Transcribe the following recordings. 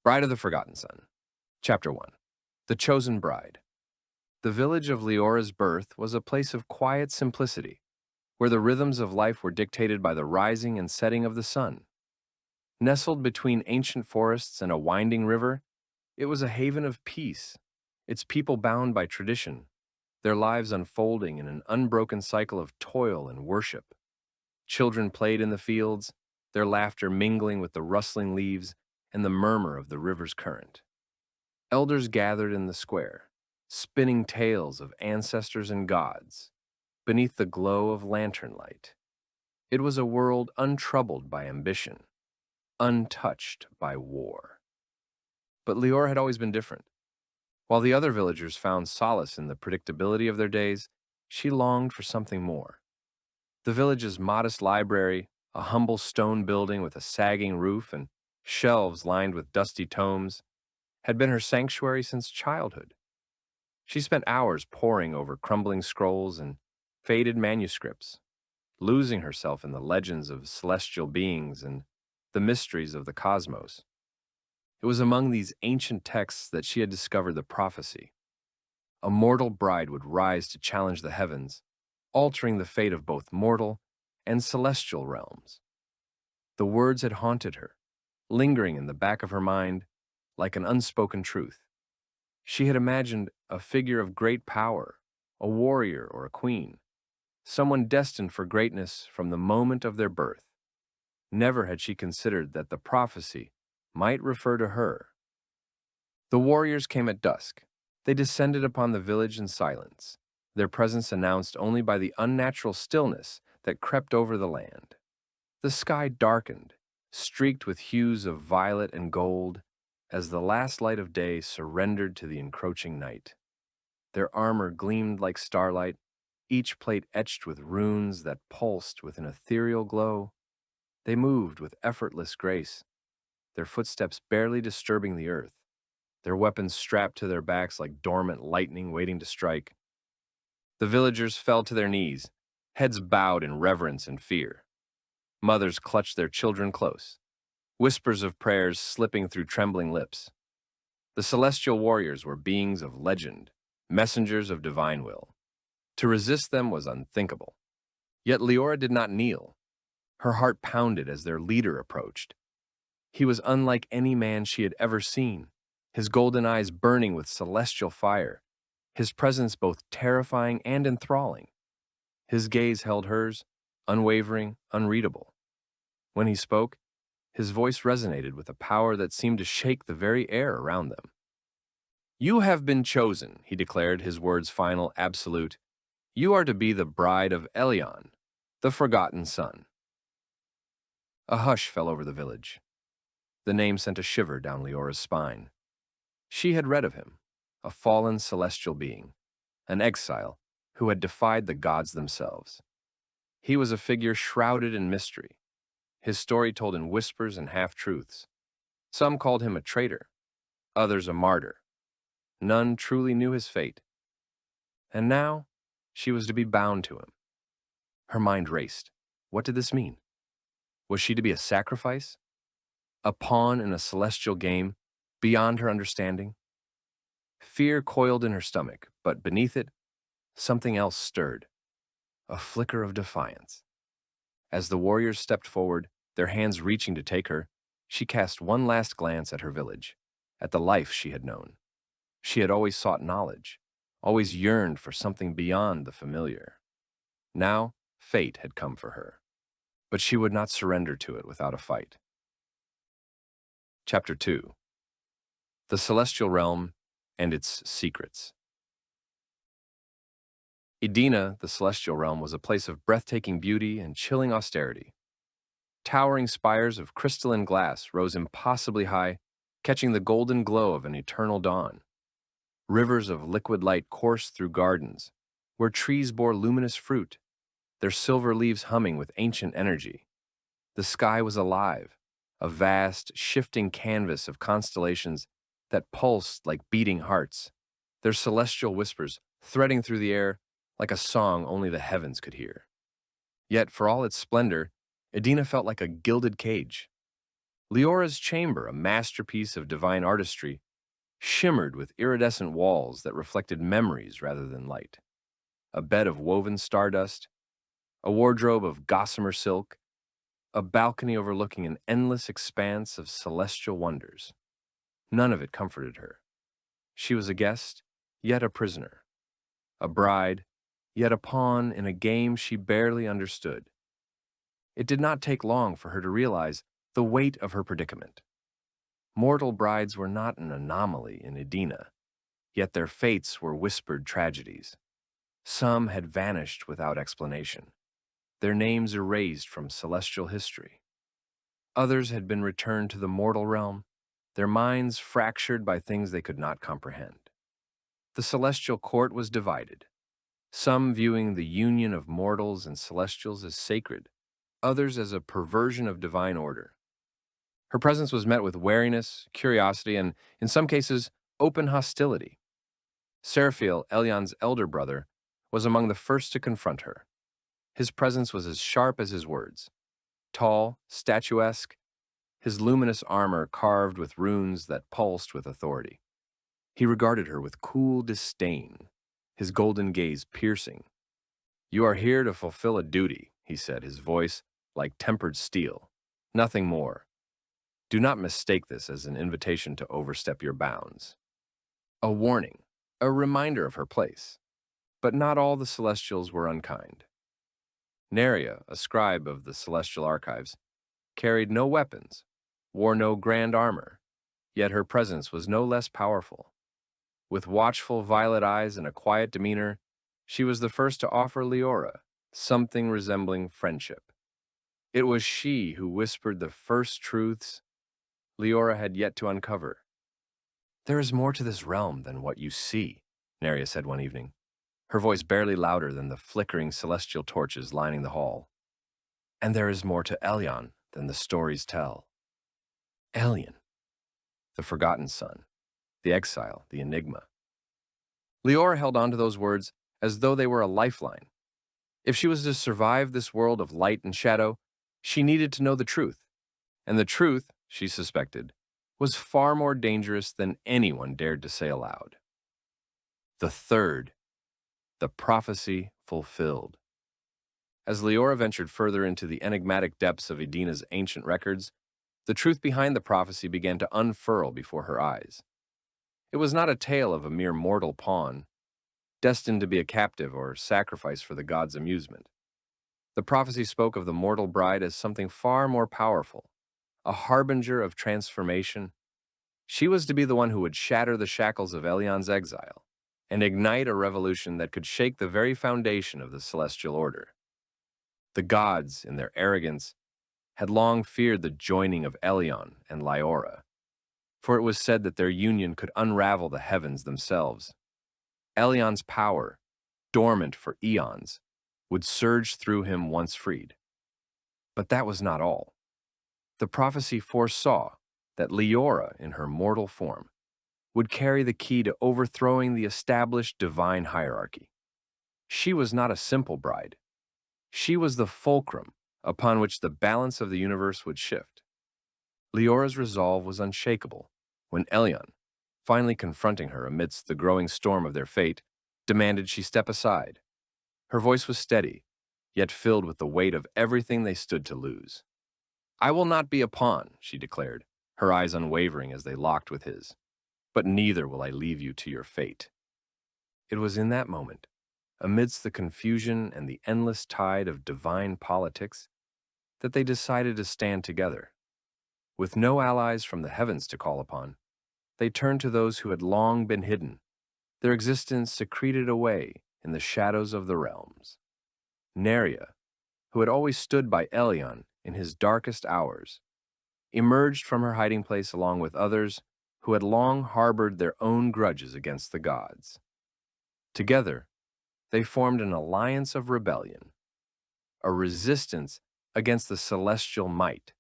Bride of the Forgotten Son. Chapter 1. The Chosen Bride. The village of Liora's birth was a place of quiet simplicity, where the rhythms of life were dictated by the rising and setting of the sun. Nestled between ancient forests and a winding river, it was a haven of peace, its people bound by tradition, their lives unfolding in an unbroken cycle of toil and worship. Children played in the fields, their laughter mingling with the rustling leaves and the murmur of the river's current. Elders gathered in the square, spinning tales of ancestors and gods, beneath the glow of lantern light. It was a world untroubled by ambition, untouched by war. But Liora had always been different. While the other villagers found solace in the predictability of their days, she longed for something more. The village's modest library, a humble stone building with a sagging roof and shelves lined with dusty tomes, had been her sanctuary since childhood. She spent hours poring over crumbling scrolls and faded manuscripts, losing herself in the legends of celestial beings and the mysteries of the cosmos. It was among these ancient texts that she had discovered the prophecy. A mortal bride would rise to challenge the heavens, altering the fate of both mortal and celestial realms. The words had haunted her, lingering in the back of her mind like an unspoken truth. She had imagined a figure of great power, a warrior or a queen, someone destined for greatness from the moment of their birth. Never had she considered that the prophecy might refer to her. The warriors came at dusk. They descended upon the village in silence, their presence announced only by the unnatural stillness that crept over the land. The sky darkened, streaked with hues of violet and gold, as the last light of day surrendered to the encroaching night. Their armor gleamed like starlight, each plate etched with runes that pulsed with an ethereal glow. They moved with effortless grace, their footsteps barely disturbing the earth, their weapons strapped to their backs like dormant lightning waiting to strike. The villagers fell to their knees, heads bowed in reverence and fear. Mothers clutched their children close, whispers of prayers slipping through trembling lips. The celestial warriors were beings of legend, messengers of divine will. To resist them was unthinkable. Yet Liora did not kneel. Her heart pounded as their leader approached. He was unlike any man she had ever seen, his golden eyes burning with celestial fire, his presence both terrifying and enthralling. His gaze held hers, unwavering, unreadable. When he spoke, his voice resonated with a power that seemed to shake the very air around them. "You have been chosen," he declared, his words final, absolute. "You are to be the bride of Elyon, the forgotten son." A hush fell over the village. The name sent a shiver down Liora's spine. She had read of him, a fallen celestial being, an exile who had defied the gods themselves. He was a figure shrouded in mystery, his story told in whispers and half-truths. Some called him a traitor, others a martyr. None truly knew his fate. And now, she was to be bound to him. Her mind raced. What did this mean? Was she to be a sacrifice? A pawn in a celestial game, beyond her understanding? Fear coiled in her stomach, but beneath it, something else stirred. A flicker of defiance. As the warriors stepped forward, their hands reaching to take her, she cast one last glance at her village, at the life she had known. She had always sought knowledge, always yearned for something beyond the familiar. Now, fate had come for her, but she would not surrender to it without a fight. Chapter 2. The Celestial Realm and its Secrets. Edena, the Celestial Realm, was a place of breathtaking beauty and chilling austerity. Towering spires of crystalline glass rose impossibly high, catching the golden glow of an eternal dawn. Rivers of liquid light coursed through gardens, where trees bore luminous fruit, their silver leaves humming with ancient energy. The sky was alive, a vast, shifting canvas of constellations that pulsed like beating hearts, their celestial whispers threading through the air like a song only the heavens could hear. Yet, for all its splendor, Edena felt like a gilded cage. Leora's chamber, a masterpiece of divine artistry, shimmered with iridescent walls that reflected memories rather than light. A bed of woven stardust, a wardrobe of gossamer silk, a balcony overlooking an endless expanse of celestial wonders. None of it comforted her. She was a guest, yet a prisoner. A bride, yet a pawn in a game she barely understood. It did not take long for her to realize the weight of her predicament. Mortal brides were not an anomaly in Edena, yet their fates were whispered tragedies. Some had vanished without explanation, their names erased from celestial history. Others had been returned to the mortal realm, their minds fractured by things they could not comprehend. The celestial court was divided, some viewing the union of mortals and celestials as sacred, others as a perversion of divine order. Her presence was met with wariness, curiosity, and, in some cases, open hostility. Seraphiel, Elyon's elder brother, was among the first to confront her. His presence was as sharp as his words. Tall, statuesque, his luminous armor carved with runes that pulsed with authority. He regarded her with cool disdain, his golden gaze piercing. "You are here to fulfill a duty," he said, his voice like tempered steel. "Nothing more. Do not mistake this as an invitation to overstep your bounds." A warning, a reminder of her place. But not all the Celestials were unkind. Neria, a scribe of the celestial archives, carried no weapons, wore no grand armor, yet her presence was no less powerful. With watchful violet eyes and a quiet demeanor, she was the first to offer Liora something resembling friendship. It was she who whispered the first truths Liora had yet to uncover. "There is more to this realm than what you see," Neria said one evening, her voice barely louder than the flickering celestial torches lining the hall. "And there is more to Elyon than the stories tell." Elyon, the forgotten son, the exile, the enigma. Liora held on to those words as though they were a lifeline. If she was to survive this world of light and shadow, she needed to know the truth. And the truth, she suspected, was far more dangerous than anyone dared to say aloud. The third, the prophecy fulfilled. As Liora ventured further into the enigmatic depths of Edena's ancient records, the truth behind the prophecy began to unfurl before her eyes. It was not a tale of a mere mortal pawn, destined to be a captive or sacrifice for the gods' amusement. The prophecy spoke of the mortal bride as something far more powerful, a harbinger of transformation. She was to be the one who would shatter the shackles of Elyon's exile and ignite a revolution that could shake the very foundation of the celestial order. The gods, in their arrogance, had long feared the joining of Elyon and Liora, for it was said that their union could unravel the heavens themselves. Elyon's power, dormant for eons, would surge through him once freed. But that was not all. The prophecy foresaw that Liora, in her mortal form, would carry the key to overthrowing the established divine hierarchy. She was not a simple bride. She was the fulcrum upon which the balance of the universe would shift. Liora's resolve was unshakable when Elyon, finally confronting her amidst the growing storm of their fate, demanded she step aside. Her voice was steady, yet filled with the weight of everything they stood to lose. "I will not be a pawn," she declared, her eyes unwavering as they locked with his. "But neither will I leave you to your fate." It was in that moment, amidst the confusion and the endless tide of divine politics, that they decided to stand together. With no allies from the heavens to call upon, they turned to those who had long been hidden, their existence secreted away in the shadows of the realms. Neria, who had always stood by Elyon in his darkest hours, emerged from her hiding place along with others who had long harbored their own grudges against the gods. Together, they formed an alliance of rebellion, a resistance against the celestial might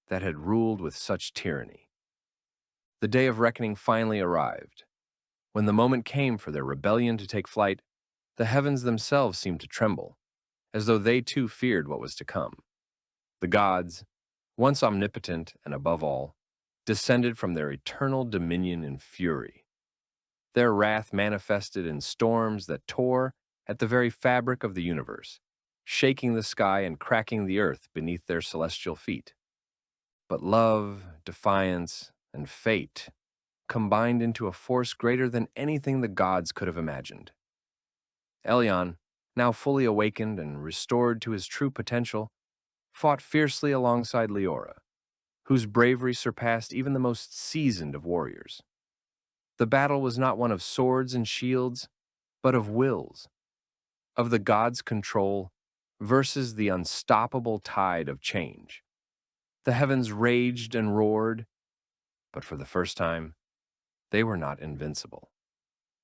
that had ruled with such tyranny. The day of reckoning finally arrived. When the moment came for their rebellion to take flight, the heavens themselves seemed to tremble, as though they too feared what was to come. The gods, once omnipotent and above all, descended from their eternal dominion in fury. Their wrath manifested in storms that tore at the very fabric of the universe, shaking the sky and cracking the earth beneath their celestial feet. But love, defiance, and fate combined into a force greater than anything the gods could have imagined. Elyon, now fully awakened and restored to his true potential, fought fiercely alongside Liora, whose bravery surpassed even the most seasoned of warriors. The battle was not one of swords and shields, but of wills, of the gods' control versus the unstoppable tide of change. The heavens raged and roared, but for the first time, they were not invincible.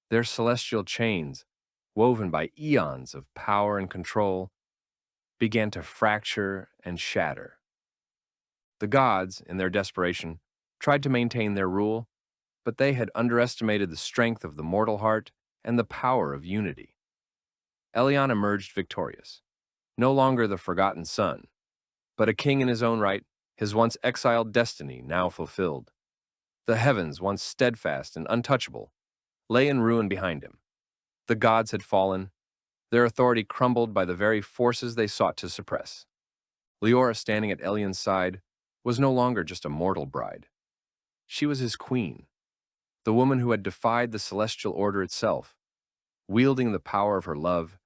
Their celestial chains, woven by eons of power and control, began to fracture and shatter. The gods, in their desperation, tried to maintain their rule, but they had underestimated the strength of the mortal heart and the power of unity. Elyon emerged victorious, no longer the forgotten son, but a king in his own right, his once exiled destiny now fulfilled. The heavens, once steadfast and untouchable, lay in ruin behind him. The gods had fallen, their authority crumbled by the very forces they sought to suppress. Liora, standing at Elyon's side, was no longer just a mortal bride. She was his queen, the woman who had defied the celestial order itself, wielding the power of her love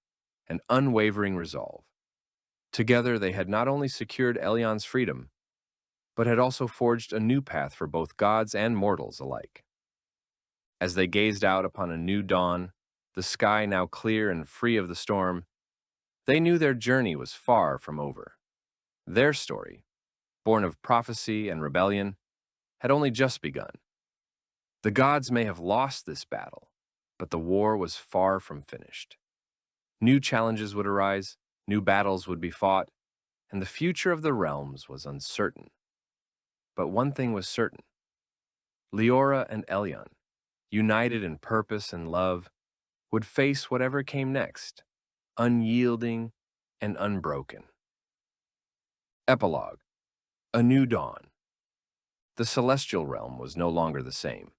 and unwavering resolve. Together, they had not only secured Elyon's freedom, but had also forged a new path for both gods and mortals alike. As they gazed out upon a new dawn, the sky now clear and free of the storm, they knew their journey was far from over. Their story, born of prophecy and rebellion, had only just begun. The gods may have lost this battle, but the war was far from finished. New challenges would arise, new battles would be fought, and the future of the realms was uncertain. But one thing was certain. Liora and Elyon, united in purpose and love, would face whatever came next, unyielding and unbroken. Epilogue: A New Dawn. The celestial realm was no longer the same.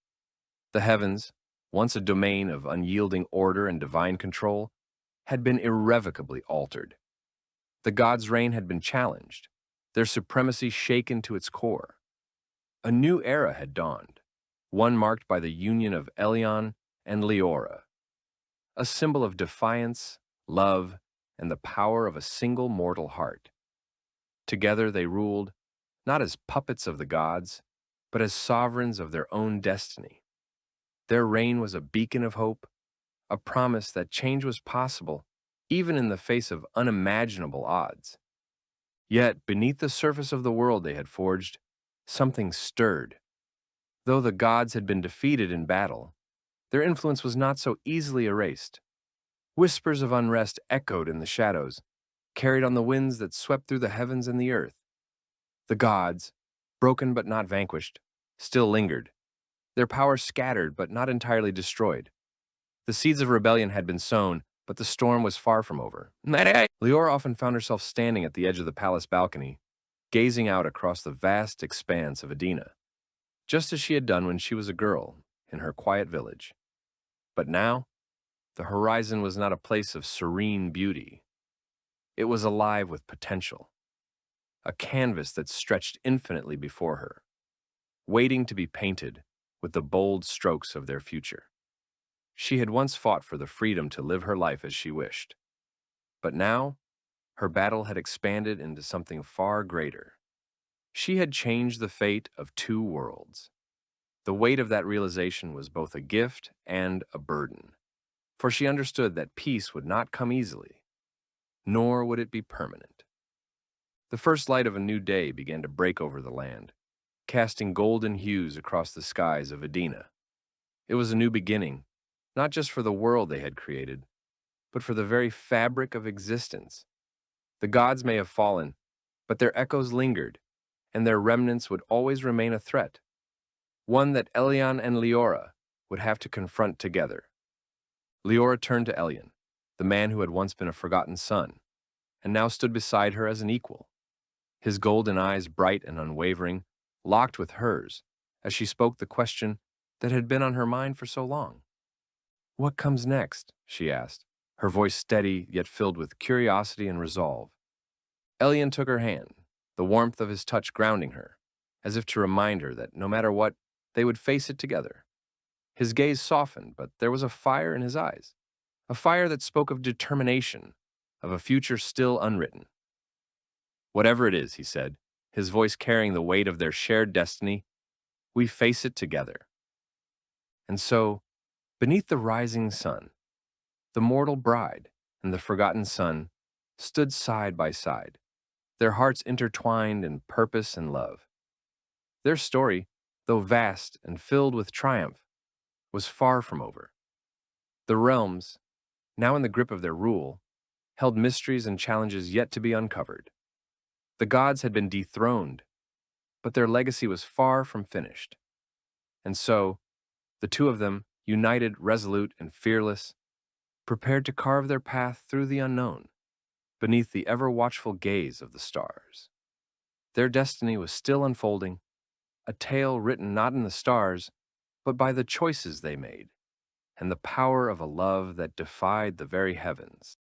The heavens, once a domain of unyielding order and divine control, had been irrevocably altered. The gods' reign had been challenged, their supremacy shaken to its core. A new era had dawned, one marked by the union of Elyon and Liora, a symbol of defiance, love, and the power of a single mortal heart. Together they ruled, not as puppets of the gods, but as sovereigns of their own destiny. Their reign was a beacon of hope, a promise that change was possible, even in the face of unimaginable odds. Yet, beneath the surface of the world they had forged, something stirred. Though the gods had been defeated in battle, their influence was not so easily erased. Whispers of unrest echoed in the shadows, carried on the winds that swept through the heavens and the earth. The gods, broken but not vanquished, still lingered, their power scattered but not entirely destroyed. The seeds of rebellion had been sown, but the storm was far from over. Liora often found herself standing at the edge of the palace balcony, gazing out across the vast expanse of Edena, just as she had done when she was a girl in her quiet village. But now, the horizon was not a place of serene beauty. It was alive with potential, a canvas that stretched infinitely before her, waiting to be painted with the bold strokes of their future. She had once fought for the freedom to live her life as she wished, but now her battle had expanded into something far greater. She had changed the fate of two worlds. The weight of that realization was both a gift and a burden, for she understood that peace would not come easily, nor would it be permanent. The first light of a new day began to break over the land, casting golden hues across the skies of Edena. It was a new beginning, not just for the world they had created, but for the very fabric of existence. The gods may have fallen, but their echoes lingered, and their remnants would always remain a threat, one that Elyon and Liora would have to confront together. Liora turned to Elyon, the man who had once been a forgotten son, and now stood beside her as an equal. his golden eyes bright and unwavering, locked with hers as she spoke the question that had been on her mind for so long. "What comes next?" she asked, her voice steady yet filled with curiosity and resolve. Elyon took her hand, the warmth of his touch grounding her, as if to remind her that no matter what, they would face it together. His gaze softened, but there was a fire in his eyes, a fire that spoke of determination, of a future still unwritten. "Whatever it is," he said, his voice carrying the weight of their shared destiny, "we face it together." And so, beneath the rising sun, the mortal bride and the forgotten son stood side by side, their hearts intertwined in purpose and love. Their story, though vast and filled with triumph, was far from over. The realms, now in the grip of their rule, held mysteries and challenges yet to be uncovered. The gods had been dethroned, but their legacy was far from finished. And so, the two of them, united, resolute, and fearless, prepared to carve their path through the unknown, beneath the ever-watchful gaze of the stars. Their destiny was still unfolding, a tale written not in the stars, but by the choices they made, and the power of a love that defied the very heavens.